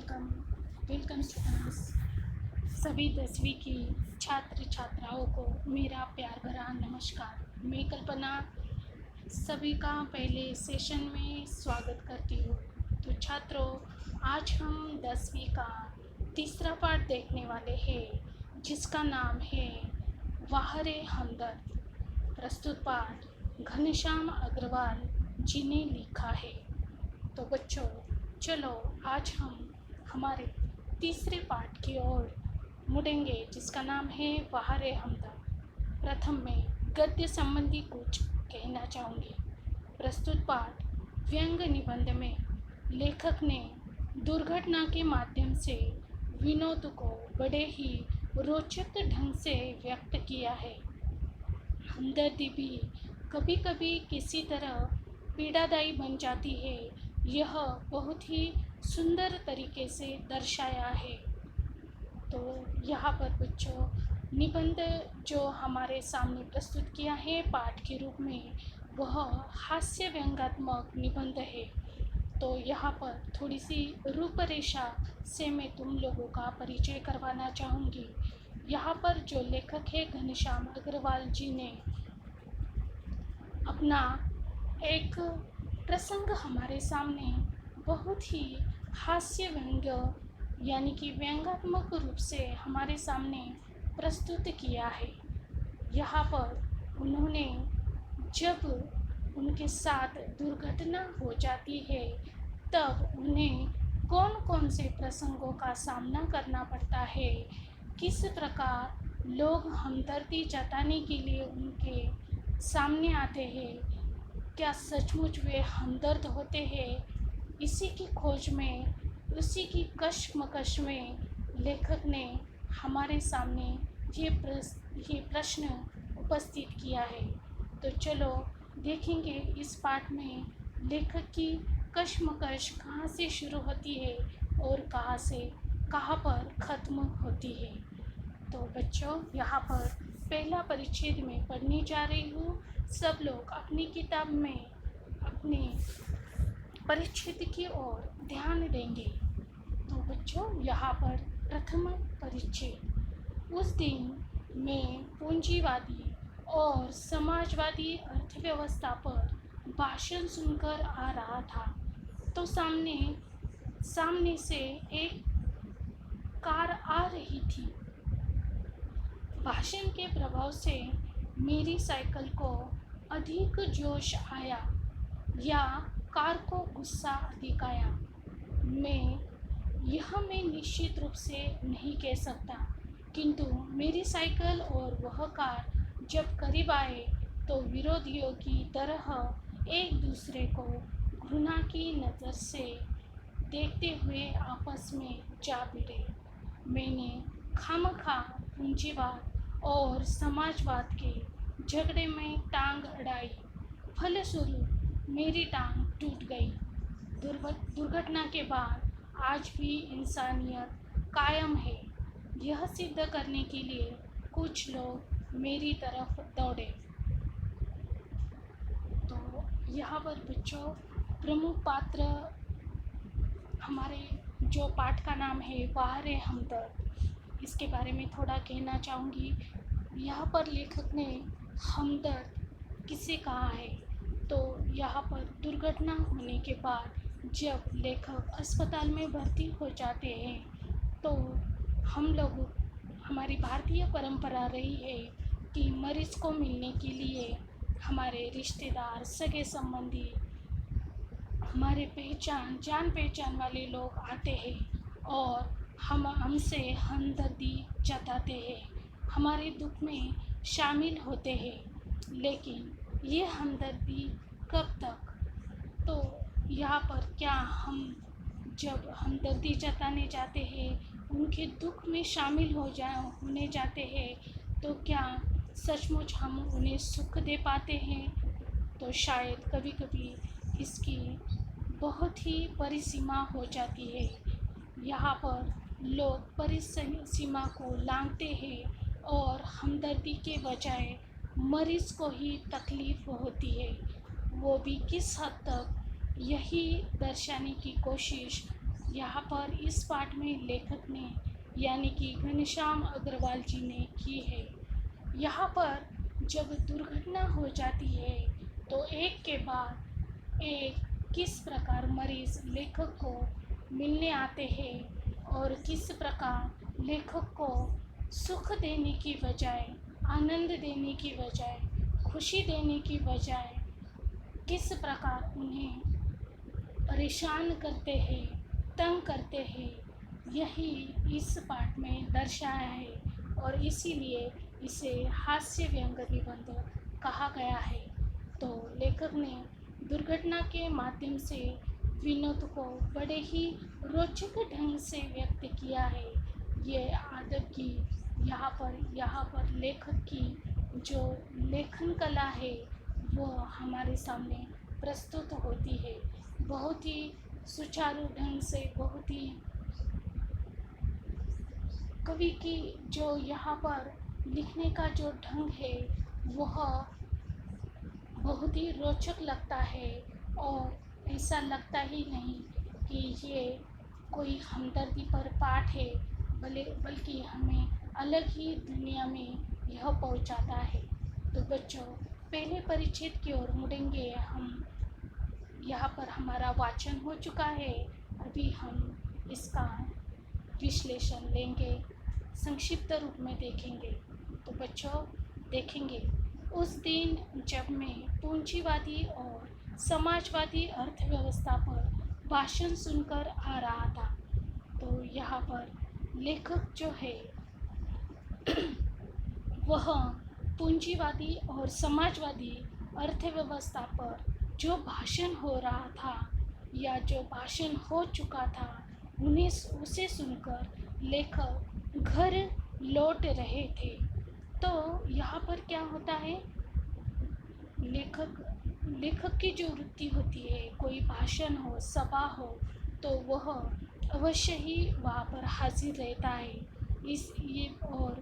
Welcome welcome students. सभी 10वीं की छात्र छात्राओं को मेरा प्यार भरा नमस्कार। मैं कल्पना सभी का पहले सेशन में स्वागत करती हूँ। तो छात्रों, आज हम 10वीं का तीसरा पाठ देखने वाले हैं, जिसका नाम है वाह रे हमदर्द। प्रस्तुत पाठ घनश्याम अग्रवाल जी ने लिखा है। तो बच्चों, चलो आज हम हमारे तीसरे पाठ की ओर मुड़ेंगे, जिसका नाम है वाह रे हमदर्द। प्रथम मैं गद्य संबंधी कुछ कहना चाहूँगी। प्रस्तुत पाठ व्यंग निबंध में लेखक ने दुर्घटना के माध्यम से विनोद को बड़े ही रोचक ढंग से व्यक्त किया है। हमदर्दी भी कभी कभी किसी तरह पीड़ादायी बन जाती है, यह बहुत ही सुंदर तरीके से दर्शाया है। तो यहाँ पर बच्चों, निबंध जो हमारे सामने प्रस्तुत किया है पाठ के रूप में, वह हास्य व्यंग्यात्मक निबंध है। तो यहाँ पर थोड़ी सी रूपरेखा से मैं तुम लोगों का परिचय करवाना चाहूँगी। यहाँ पर जो लेखक है घनश्याम अग्रवाल जी ने अपना एक प्रसंग हमारे सामने बहुत ही हास्य व्यंग्य यानी कि व्यंग्यात्मक रूप से हमारे सामने प्रस्तुत किया है। यहाँ पर उन्होंने जब उनके साथ दुर्घटना हो जाती है, तब उन्हें कौन कौन से प्रसंगों का सामना करना पड़ता है, किस प्रकार लोग हमदर्दी जताने के लिए उनके सामने आते हैं, क्या सचमुच वे हमदर्द होते हैं, इसी की खोज में, उसी की कशमकश में लेखक ने हमारे सामने ये प्रश्न उपस्थित किया है। तो चलो देखेंगे इस पाठ में लेखक की कशमकश कहाँ से शुरू होती है और कहाँ पर ख़त्म होती है। तो बच्चों, यहाँ पर पहला परिच्छेद में पढ़ने जा रही हूँ। सब लोग अपनी किताब में अपने परिच्छेद की ओर ध्यान देंगे। तो बच्चों, यहाँ पर प्रथम परिच्छेद। उस दिन मैं पूंजीवादी और समाजवादी अर्थव्यवस्था पर भाषण सुनकर आ रहा था, तो सामने से एक कार आ रही थी। भाषण के प्रभाव से मेरी साइकिल को अधिक जोश आया या कार को गुस्सा अधिक आया, मैं निश्चित रूप से नहीं कह सकता, किंतु मेरी साइकिल और वह कार जब करीब आए तो विरोधियों की तरह एक दूसरे को घृणा की नज़र से देखते हुए आपस में जा भिड़े। मैंने खामखा पूंजीवाद और समाजवाद के झगड़े में टांग अड़ाई, फलस्वरूप मेरी टांग टूट गई। दुर्घटना के बाद आज भी इंसानियत कायम है, यह सिद्ध करने के लिए कुछ लोग मेरी तरफ दौड़े। तो यहाँ पर बच्चों, प्रमुख पात्र हमारे जो पाठ का नाम है वाह रे हमदर्द, इसके बारे में थोड़ा कहना चाहूँगी। यहाँ पर लेखक ने हमदर्द किसे कहा है, तो यहाँ पर दुर्घटना होने के बाद जब लेखक अस्पताल में भर्ती हो जाते हैं, तो हमारी भारतीय परंपरा रही है कि मरीज को मिलने के लिए हमारे रिश्तेदार, सगे संबंधी, हमारे जान पहचान वाले लोग आते हैं और हमसे हमदर्दी जताते हैं, हमारे दुख में शामिल होते हैं। लेकिन ये हमदर्दी कब तक? तो यहाँ पर क्या हम जब हमदर्दी जताने जाते हैं, उनके दुख में शामिल होने जाते हैं, तो क्या सचमुच हम उन्हें सुख दे पाते हैं? तो शायद कभी कभी इसकी बहुत ही परिसीमा हो जाती है। यहाँ पर लोग परिसीमा को लांघते हैं और हमदर्दी के बजाय मरीज़ को ही तकलीफ़ होती है, वो भी किस हद तक, यही दर्शाने की कोशिश यहाँ पर इस पाठ में लेखक ने यानी कि घनश्याम अग्रवाल जी ने की है। यहाँ पर जब दुर्घटना हो जाती है तो एक के बाद एक किस प्रकार मरीज लेखक को मिलने आते हैं और किस प्रकार लेखक को सुख देने की बजाय, आनंद देने की बजाय, खुशी देने की बजाय किस प्रकार उन्हें परेशान करते हैं, तंग करते हैं, यही इस पाठ में दर्शाया है और इसीलिए इसे हास्य व्यंग्य निबंध कहा गया है। तो लेखक ने दुर्घटना के माध्यम से विनोद को बड़े ही रोचक ढंग से व्यक्त किया है। ये आदब की यहाँ पर लेखक की जो लेखन कला है वो हमारे सामने प्रस्तुत होती है। बहुत ही सुचारू ढंग से, बहुत ही कवि की जो यहाँ पर लिखने का जो ढंग है वह बहुत ही रोचक लगता है और ऐसा लगता ही नहीं कि ये कोई हमदर्दी पर पाठ है, बल्कि हमें अलग ही दुनिया में यह पहुंचाता है। तो बच्चों, पहले परिच्छेद की ओर मुड़ेंगे हम। यहाँ पर हमारा वाचन हो चुका है, अभी हम इसका विश्लेषण लेंगे, संक्षिप्त रूप में देखेंगे। तो बच्चों देखेंगे, उस दिन जब मैं पूंजीवादी और समाजवादी अर्थव्यवस्था पर भाषण सुनकर आ रहा था, तो यहाँ पर लेखक जो है वह पूंजीवादी और समाजवादी अर्थव्यवस्था पर जो भाषण हो रहा था या जो भाषण हो चुका था उसे सुनकर लेखक घर लौट रहे थे। तो यहाँ पर क्या होता है, लेखक की जो वृत्ति होती है, कोई भाषण हो, सभा हो, तो वह अवश्य ही वहाँ पर हाजिर रहता है। ये और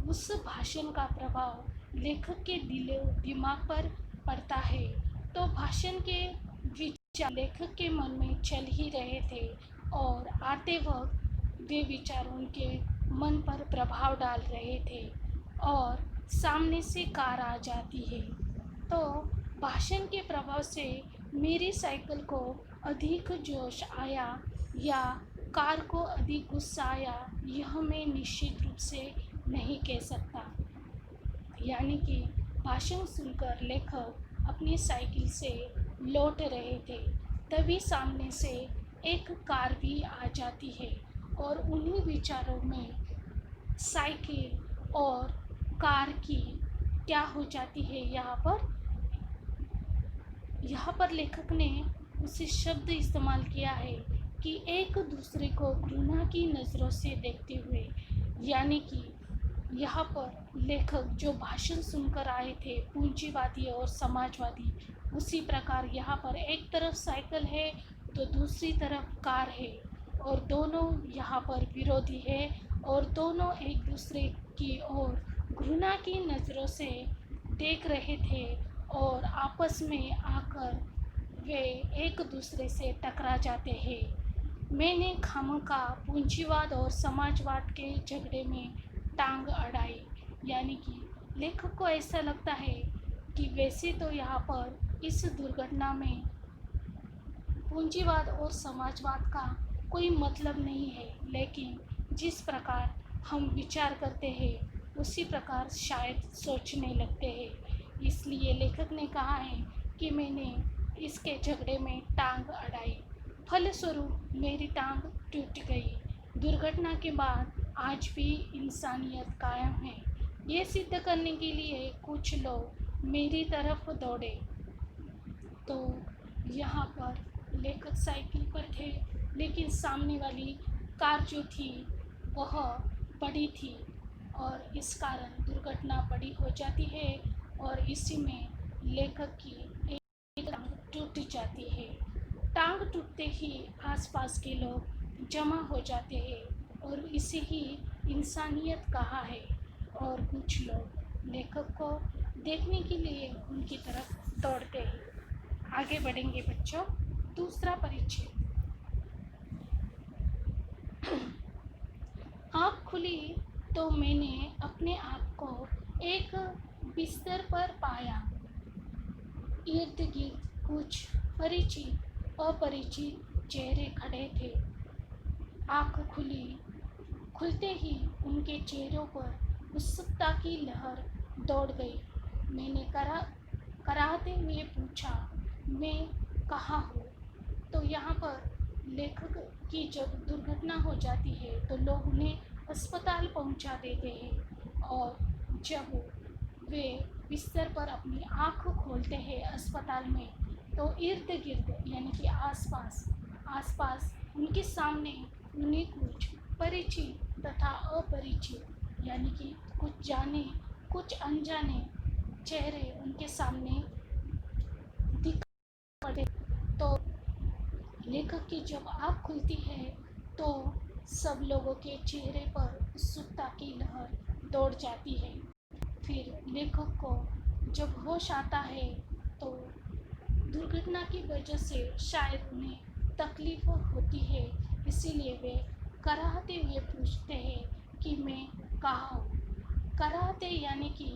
उस भाषण का प्रभाव लेखक के दिमाग पर पड़ता है। तो भाषण के विचार लेखक के मन में चल ही रहे थे और आते वक्त वे विचार उनके मन पर प्रभाव डाल रहे थे और सामने से कार आ जाती है। तो भाषण के प्रभाव से मेरी साइकिल को अधिक जोश आया या कार को अधिक गुस्सा आया, यह मैं निश्चित रूप से नहीं कह सकता। यानी कि भाषण सुनकर लेखक अपनी साइकिल से लौट रहे थे, तभी सामने से एक कार भी आ जाती है और उन्हीं विचारों में साइकिल और कार की क्या हो जाती है। यहाँ पर लेखक ने उसे शब्द इस्तेमाल किया है कि एक दूसरे को घृणा की नज़रों से देखते हुए, यानी कि यहाँ पर लेखक जो भाषण सुनकर आए थे पूंजीवादी और समाजवादी, उसी प्रकार यहाँ पर एक तरफ साइकिल है तो दूसरी तरफ कार है और दोनों यहाँ पर विरोधी है और दोनों एक दूसरे की ओर घृणा की नज़रों से देख रहे थे और आपस में आकर वे एक दूसरे से टकरा जाते हैं। मैंने खामखा पूंजीवाद और समाजवाद के झगड़े में टांग अड़ाई, यानी कि लेखक को ऐसा लगता है कि वैसे तो यहाँ पर इस दुर्घटना में पूंजीवाद और समाजवाद का कोई मतलब नहीं है, लेकिन जिस प्रकार हम विचार करते हैं उसी प्रकार शायद सोचने लगते हैं। इसलिए लेखक ने कहा है कि मैंने इसके झगड़े में टांग अड़ाई, फलस्वरूप मेरी टांग टूट गई। दुर्घटना के बाद आज भी इंसानियत कायम है, ये सिद्ध करने के लिए कुछ लोग मेरी तरफ दौड़े। तो यहाँ पर लेखक साइकिल पर थे, लेकिन सामने वाली कार जो थी वह बड़ी थी और इस कारण दुर्घटना बड़ी हो जाती है और इसी में लेखक की एक टांग टूट जाती है। टांग टूटते ही आसपास के लोग जमा हो जाते हैं और इसे ही इंसानियत कहा है और कुछ लोग लेखक को देखने के लिए उनकी तरफ दौड़ते हैं। आगे बढ़ेंगे बच्चों, दूसरा परिच्छेद। खुली तो मैंने अपने आप को एक बिस्तर पर पाया। इर्द गिर्द कुछ परिचित अपरिचित चेहरे खड़े थे। आँख खुलते ही उनके चेहरों पर उत्सुकता की लहर दौड़ गई। मैंने कराहते हुए पूछा, मैं कहाँ हूँ? तो यहाँ पर लेखक की जब दुर्घटना हो जाती है तो लोग उन्हें अस्पताल पहुँचा देते हैं, और जब वे बिस्तर पर अपनी आँख खोलते हैं अस्पताल में, तो इर्द गिर्द यानी कि आसपास उनके सामने उन्हें कुछ परिचित तथा अपरिचित यानी कि कुछ जाने कुछ अनजाने चेहरे उनके सामने दिख पड़े। तो लेखक की जब आँख खुलती है तो सब लोगों के चेहरे पर उत्सुकता की लहर दौड़ जाती है। फिर लेखक को जब होश आता है तो दुर्घटना की वजह से शायद उन्हें तकलीफ होती है, इसीलिए वे कराहते हुए पूछते हैं कि मैं कहाँ हूँ। कराहते यानी कि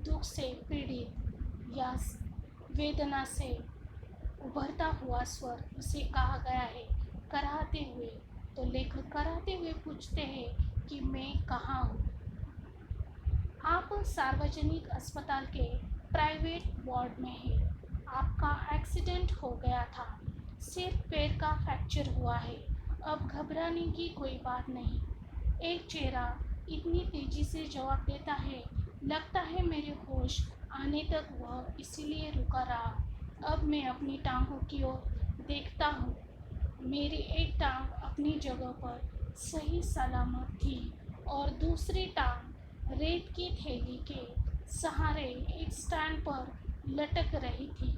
दुख से पीड़ित या वेदना से उभरता हुआ स्वर उसे कहा गया है, कराहते हुए। तो लेखक कराहते हुए पूछते हैं कि मैं कहाँ हूँ। आप सार्वजनिक अस्पताल के प्राइवेट वार्ड में हैं। आपका एक्सीडेंट हो गया था, सिर्फ पैर का फ्रैक्चर हुआ है, अब घबराने की कोई बात नहीं। एक चेहरा इतनी तेजी से जवाब देता है, लगता है मेरे होश आने तक वह इसीलिए रुका रहा। अब मैं अपनी टांगों की ओर देखता हूँ। मेरी एक टांग अपनी जगह पर सही सलामत थी और दूसरी टांग रेत की थैली के सहारे एक स्टैंड पर लटक रही थी।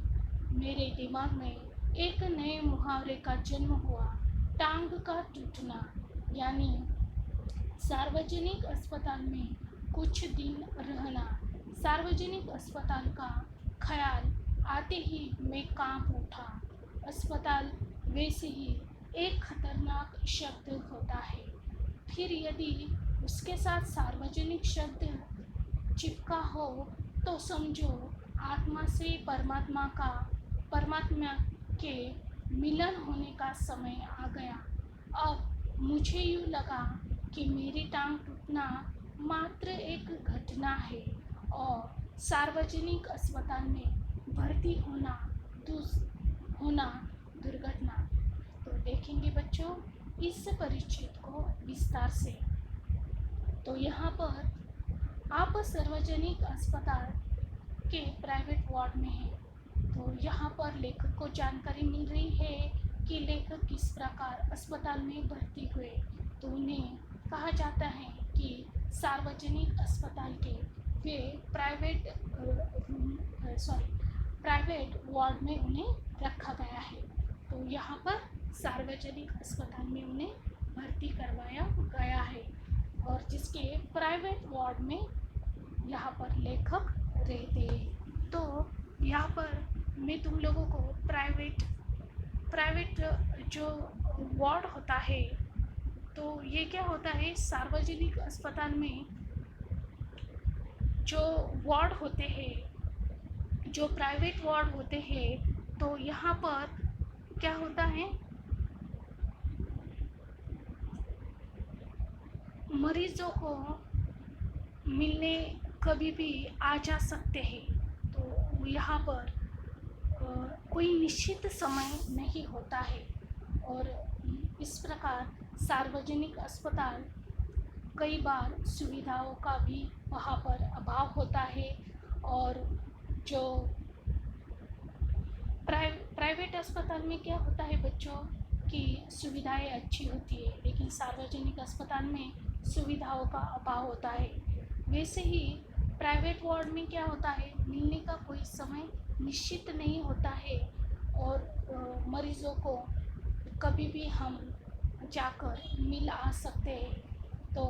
मेरे दिमाग में एक नए मुहावरे का जन्म हुआ, टांग का टूटना। यानी सार्वजनिक अस्पताल में कुछ दिन रहना। सार्वजनिक अस्पताल का ख्याल आते ही मैं कांप उठा। अस्पताल वैसे ही एक खतरनाक शब्द होता है, फिर यदि उसके साथ सार्वजनिक शब्द चिपका हो तो समझो आत्मा से परमात्मा के मिलन होने का समय आ गया। अब मुझे यूँ लगा कि मेरी टांग टूटना मात्र एक घटना है और सार्वजनिक अस्पताल में भर्ती होना दुर्घटना। तो देखेंगे बच्चों इस परिचित को विस्तार से। तो यहाँ पर आप सार्वजनिक अस्पताल के प्राइवेट वार्ड में हैं। तो यहाँ पर लेखक को जानकारी मिल रही है कि लेखक किस प्रकार अस्पताल में भर्ती हुए। तो उन्हें कहा जाता है कि सार्वजनिक अस्पताल के वे प्राइवेट वार्ड में उन्हें रखा गया है। तो यहाँ पर सार्वजनिक अस्पताल में उन्हें भर्ती करवाया गया है और जिसके प्राइवेट वार्ड में यहाँ पर लेखक रहते हैं। तो यहाँ पर मैं तुम लोगों को प्राइवेट जो वार्ड होता है, तो ये क्या होता है, सार्वजनिक अस्पताल में जो वार्ड होते हैं, जो प्राइवेट वार्ड होते हैं, तो यहाँ पर क्या होता है, मरीजों को मिलने कभी भी आ जा सकते हैं। तो यहाँ पर कोई निश्चित समय नहीं होता है और इस प्रकार सार्वजनिक अस्पताल कई बार सुविधाओं का भी वहाँ पर अभाव होता है और जो प्राइवेट अस्पताल में क्या होता है बच्चों कि सुविधाएं अच्छी होती है, लेकिन सार्वजनिक अस्पताल में सुविधाओं का अभाव होता है। वैसे ही प्राइवेट वार्ड में क्या होता है, मिलने का कोई समय निश्चित नहीं होता है और मरीज़ों को कभी भी हम जाकर मिल आ सकते हैं। तो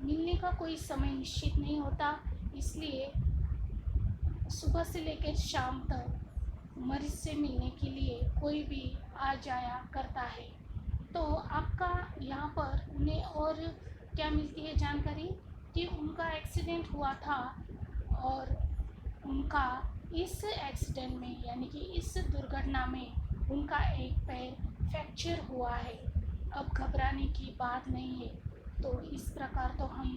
मिलने का कोई समय निश्चित नहीं होता, इसलिए सुबह से लेकर शाम तक मरीज से मिलने के लिए कोई भी आ जाया करता है। तो आपका यहाँ पर उन्हें और क्या मिलती है जानकारी कि उनका एक्सीडेंट हुआ था और उनका इस एक्सीडेंट में यानी कि इस दुर्घटना में उनका एक पैर फ्रैक्चर हुआ है। अब घबराने की बात नहीं है। तो इस प्रकार तो हम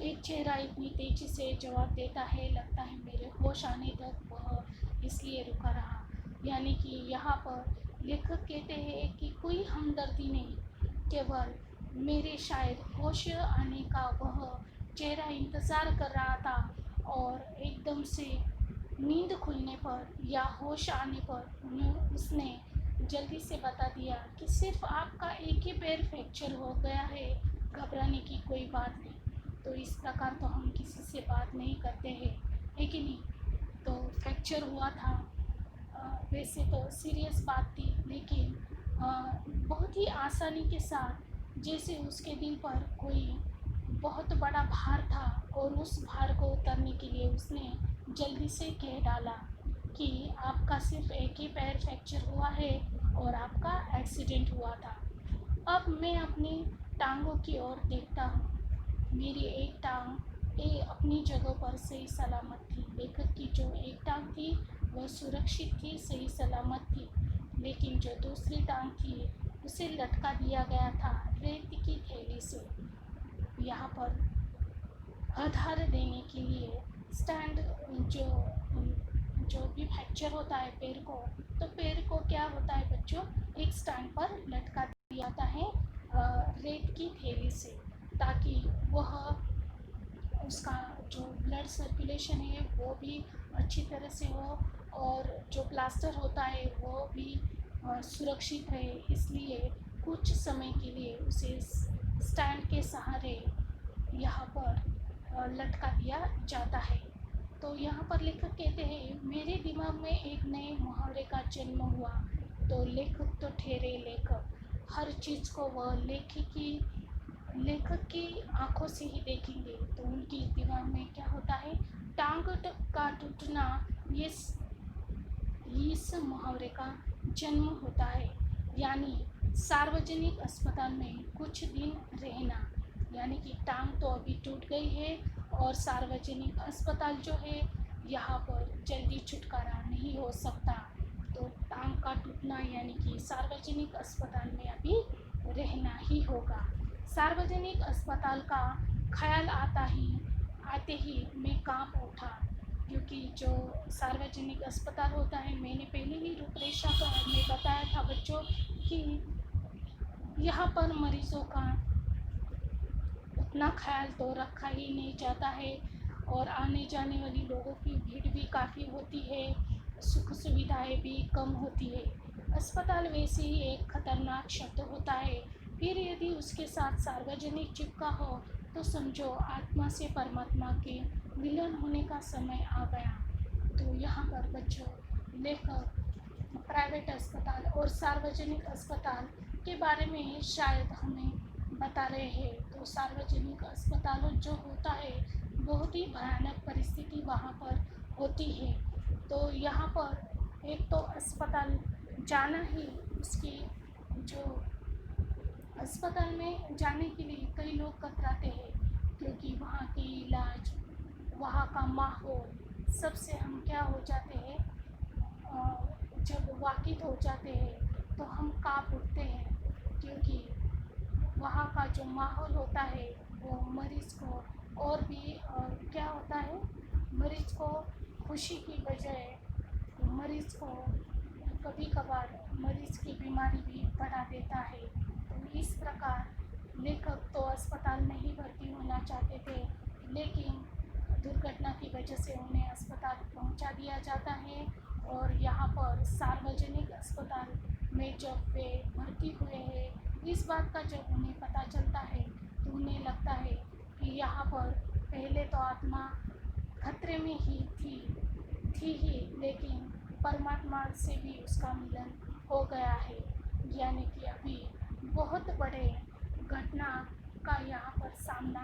एक चेहरा इतनी तेज़ी से जवाब देता है, लगता है मेरे होश आने तक वह इसलिए रुका रहा। यानी कि यहाँ पर लेखक कहते हैं कि कोई हमदर्दी नहीं, केवल मेरे शायद होश आने का वह चेहरा इंतज़ार कर रहा था और एकदम से नींद खुलने पर या होश आने पर उसने जल्दी से बता दिया कि सिर्फ आपका एक ही पैर फ्रैक्चर हो गया है, घबराने की कोई बात नहीं। तो इस प्रकार तो हम किसी से बात नहीं करते हैं, है कि नहीं। तो फ्रैक्चर हुआ था, वैसे तो सीरियस बात थी, लेकिन बहुत ही आसानी के साथ जैसे उसके दिल पर कोई बहुत बड़ा भार था और उस भार को उतारने के लिए उसने जल्दी से कह डाला कि आपका सिर्फ एक ही पैर फ्रैक्चर हुआ है और आपका एक्सीडेंट हुआ था। अब मैं अपनी टांगों की ओर देखता हूँ। मेरी एक टांग अपनी जगह पर सही सलामत थी। लेखक की जो एक टांग थी वह सुरक्षित थी, सही सलामत थी, लेकिन जो दूसरी टांग थी उसे लटका दिया गया था रेत की थैली से। यहाँ पर आधार देने के लिए स्टैंड, जो जो भी फ्रैक्चर होता है पैर को, तो पैर को क्या होता है बच्चों, एक स्टैंड पर लटका दिया जाता है रेत की थैली से, ताकि वह उसका जो ब्लड सर्कुलेशन है वो भी अच्छी तरह से हो और जो प्लास्टर होता है वो भी सुरक्षित रहे। इसलिए कुछ समय के लिए उसे स्टैंड के सहारे यहाँ पर लटका दिया जाता है। तो यहाँ पर लेखक कहते हैं मेरे दिमाग में एक नए मुहावरे का जन्म हुआ। तो लेखक तो ठहरे लेखक, हर चीज़ को वह लेखक की आंखों से ही देखेंगे। तो उनकी दिमाग में क्या होता है, टांग का टूटना, ये इस मुहावरे का जन्म होता है। यानी सार्वजनिक अस्पताल में कुछ दिन रहना, यानी कि टांग तो अभी टूट गई है और सार्वजनिक अस्पताल जो है यहाँ पर जल्दी छुटकारा नहीं हो सकता। तो टांग का टूटना यानी कि सार्वजनिक अस्पताल में अभी रहना ही होगा। सार्वजनिक अस्पताल का ख्याल आते ही मैं कांप उठा, क्योंकि जो सार्वजनिक अस्पताल होता है, मैंने पहले ही रूपरेखा में बताया था बच्चों कि यहाँ पर मरीज़ों का उतना ख्याल तो रखा ही नहीं जाता है और आने जाने वाली लोगों की भीड़ भी काफ़ी होती है, सुख सुविधाएं भी कम होती है। अस्पताल वैसे ही एक खतरनाक शब्द होता है, फिर यदि उसके साथ सार्वजनिक चिपका हो तो समझो आत्मा से परमात्मा के विलीन होने का समय आ गया। तो यहाँ पर बच्चों लेखक प्राइवेट अस्पताल और सार्वजनिक अस्पताल के बारे में शायद हमें बता रहे हैं। तो सार्वजनिक अस्पताल जो होता है बहुत ही भयानक परिस्थिति वहाँ पर होती है। तो यहाँ पर एक तो अस्पताल जाना ही, उसकी जो अस्पताल में जाने के लिए कई लोग कतराते हैं, क्योंकि वहाँ के इलाज, वहाँ का माहौल सबसे हम क्या हो जाते हैं, जब वाकिफ़ हो जाते हैं तो हम काँप उठते हैं, क्योंकि वहाँ का जो माहौल होता है वो मरीज़ को और भी क्या होता है, मरीज़ को खुशी की बजाय मरीज़ को कभी कभार मरीज़ की बीमारी भी बढ़ा देता है। तो इस प्रकार लेखक तो अस्पताल में ही भर्ती होना चाहते थे, लेकिन दुर्घटना की वजह से उन्हें अस्पताल पहुंचा दिया जाता है और यहाँ पर सार्वजनिक अस्पताल में जब वे भर्ती हुए हैं, इस बात का जब उन्हें पता चलता है तो उन्हें लगता है कि यहाँ पर पहले तो आत्मा खतरे में ही थी ही, लेकिन परमात्मा से भी उसका मिलन हो गया है। यानी कि अभी बहुत बड़े घटना का यहाँ पर सामना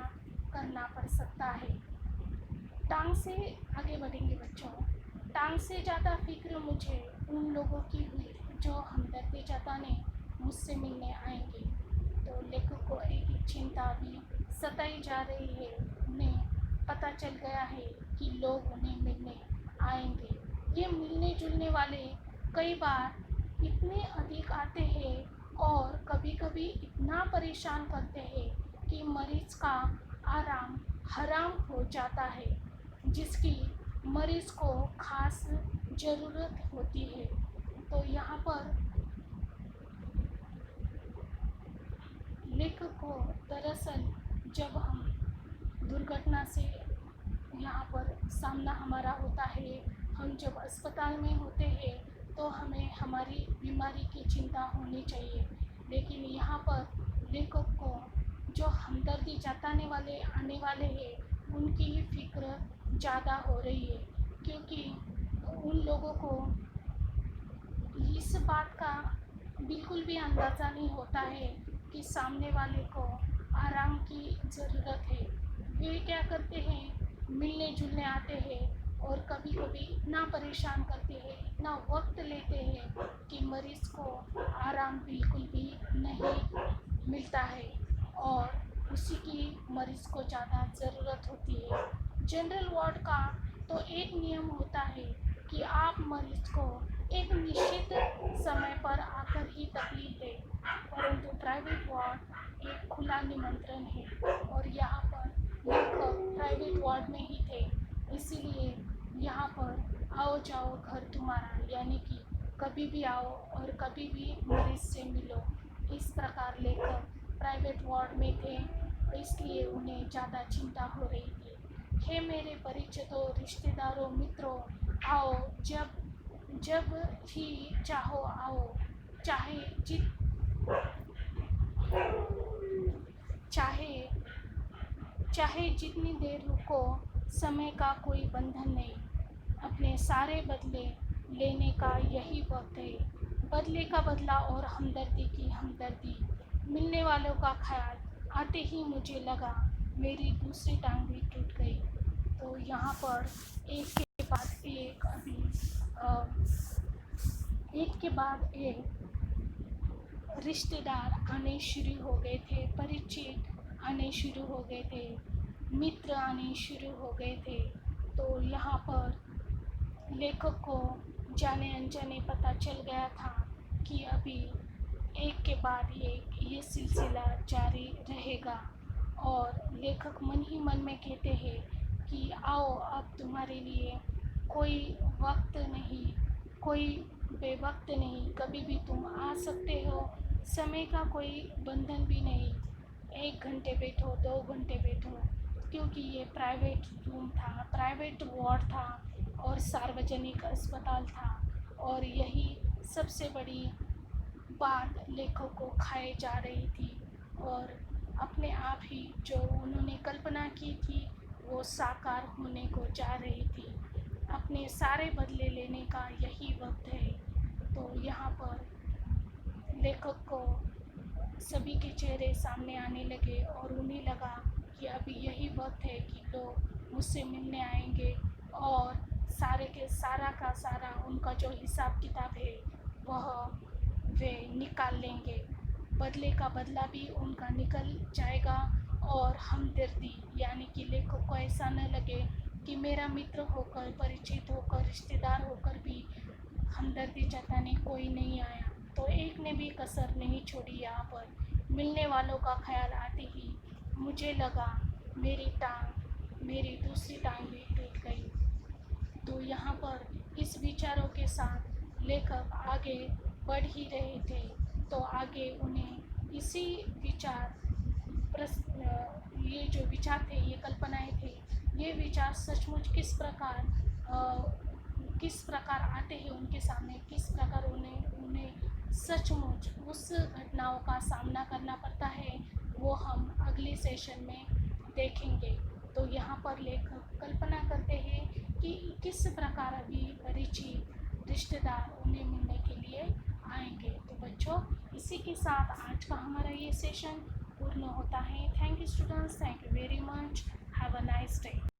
करना पड़ सकता है। टांग से आगे बढ़ेंगे बच्चों। टांग से ज़्यादा फिक्र मुझे उन लोगों की हुई जो हमदर्दी जताने मुझसे मिलने आएंगे। तो लेखक को एक चिंता भी सताई जा रही है। उन्हें पता चल गया है कि लोग उन्हें मिलने आएंगे। ये मिलने जुलने वाले कई बार इतने अधिक आते हैं और कभी-कभी इतना परेशान करते हैं कि मरीज का आराम हराम हो जाता है, जिसकी मरीज को खास ज़रूरत होती है। तो यहाँ पर लेखक को दरअसल जब हम दुर्घटना से यहाँ पर सामना हमारा होता है, हम जब अस्पताल में होते हैं तो हमें हमारी बीमारी की चिंता होनी चाहिए, लेकिन यहाँ पर लेखक को जो हमदर्दी जताने वाले आने वाले हैं उनकी ही फिक्र ज़्यादा हो रही है, क्योंकि उन लोगों को इस बात का बिल्कुल भी अंदाज़ा नहीं होता है कि सामने वाले को आराम की ज़रूरत है। वे क्या करते हैं, मिलने जुलने आते हैं और कभी कभी इतना परेशान करते हैं, इतना वक्त लेते हैं कि मरीज़ को आराम बिल्कुल भी नहीं मिलता है और उसी की मरीज़ को ज़्यादा ज़रूरत होती है। जनरल वार्ड का तो एक नियम होता है कि आप मरीज़ को एक निश्चित समय पर आकर ही तकलीफ दें, परंतु प्राइवेट वार्ड एक खुला निमंत्रण है और यहाँ पर लेखक प्राइवेट वार्ड में ही थे, इसीलिए यहाँ पर आओ जाओ घर तुम्हारा, यानी कि कभी भी आओ और कभी भी मरीज से मिलो, इस प्रकार लेखक प्राइवेट वार्ड में थे, इसलिए उन्हें ज़्यादा चिंता हो रही थी। हे मेरे परिचितों, रिश्तेदारों, मित्रों, आओ जब जब ही चाहो आओ, चाहे जित चाहे चाहे जितनी देर रुको, समय का कोई बंधन नहीं। अपने सारे बदले लेने का यही वक्त है, बदले का बदला और हमदर्दी की हमदर्दी। मिलने वालों का ख्याल आते ही मुझे लगा मेरी दूसरी टांग भी टूट गई। तो यहाँ पर एक के बाद एक एक के बाद एक रिश्तेदार आने शुरू हो गए थे, परिचित आने शुरू हो गए थे, मित्र आने शुरू हो गए थे। तो यहाँ पर लेखक को जाने अनजाने पता चल गया था कि अभी एक के बाद एक ये सिलसिला जारी रहेगा और लेखक मन ही मन में कहते हैं कि आओ, अब तुम्हारे लिए कोई वक्त नहीं, कोई बेवक्त नहीं, कभी भी तुम आ सकते हो, समय का कोई बंधन भी नहीं। 1 घंटे बैठो, 2 घंटे बैठो, क्योंकि ये प्राइवेट रूम था, प्राइवेट वार्ड था और सार्वजनिक अस्पताल था और यही सबसे बड़ी बात लेखक को खाए जा रही थी और अपने आप ही जो उन्होंने कल्पना की थी वो साकार होने को जा रही थी। अपने सारे बदले लेने का यही वक्त है। तो यहाँ पर लेखक को सभी के चेहरे सामने आने लगे और उन्हें लगा कि अभी यही वक्त है कि लोग मुझसे मिलने आएंगे और सारे के सारा का सारा उनका जो हिसाब किताब है वह वे निकाल लेंगे, बदले का बदला भी उनका निकल जाएगा और हमदर्दी, यानी कि लेखक को ऐसा न लगे कि मेरा मित्र होकर, परिचित होकर, रिश्तेदार होकर भी हमदर्दी जताने कोई नहीं आया। तो एक ने भी कसर नहीं छोड़ी। यहाँ पर मिलने वालों का ख्याल आते ही मुझे लगा मेरी दूसरी टांग भी टूट गई। तो यहाँ पर इस विचारों के साथ लेखक आगे बढ़ ही रहे थे। तो आगे उन्हें इसी ये जो विचार थे, ये कल्पनाएं थे, ये विचार सचमुच किस प्रकार आते हैं उनके सामने, किस प्रकार उन्हें सचमुच उस घटनाओं का सामना करना पड़ता है, वो हम अगले सेशन में देखेंगे। तो यहाँ पर लेखक कल्पना करते हैं कि किस प्रकार अभी परिचित रिश्तेदार उन्हें मिलने के लिए आएंगे। तो बच्चों, इसी के साथ आज का हमारा ये सेशन पूर्ण होता है। Thank you students, thank you very much, have a nice day.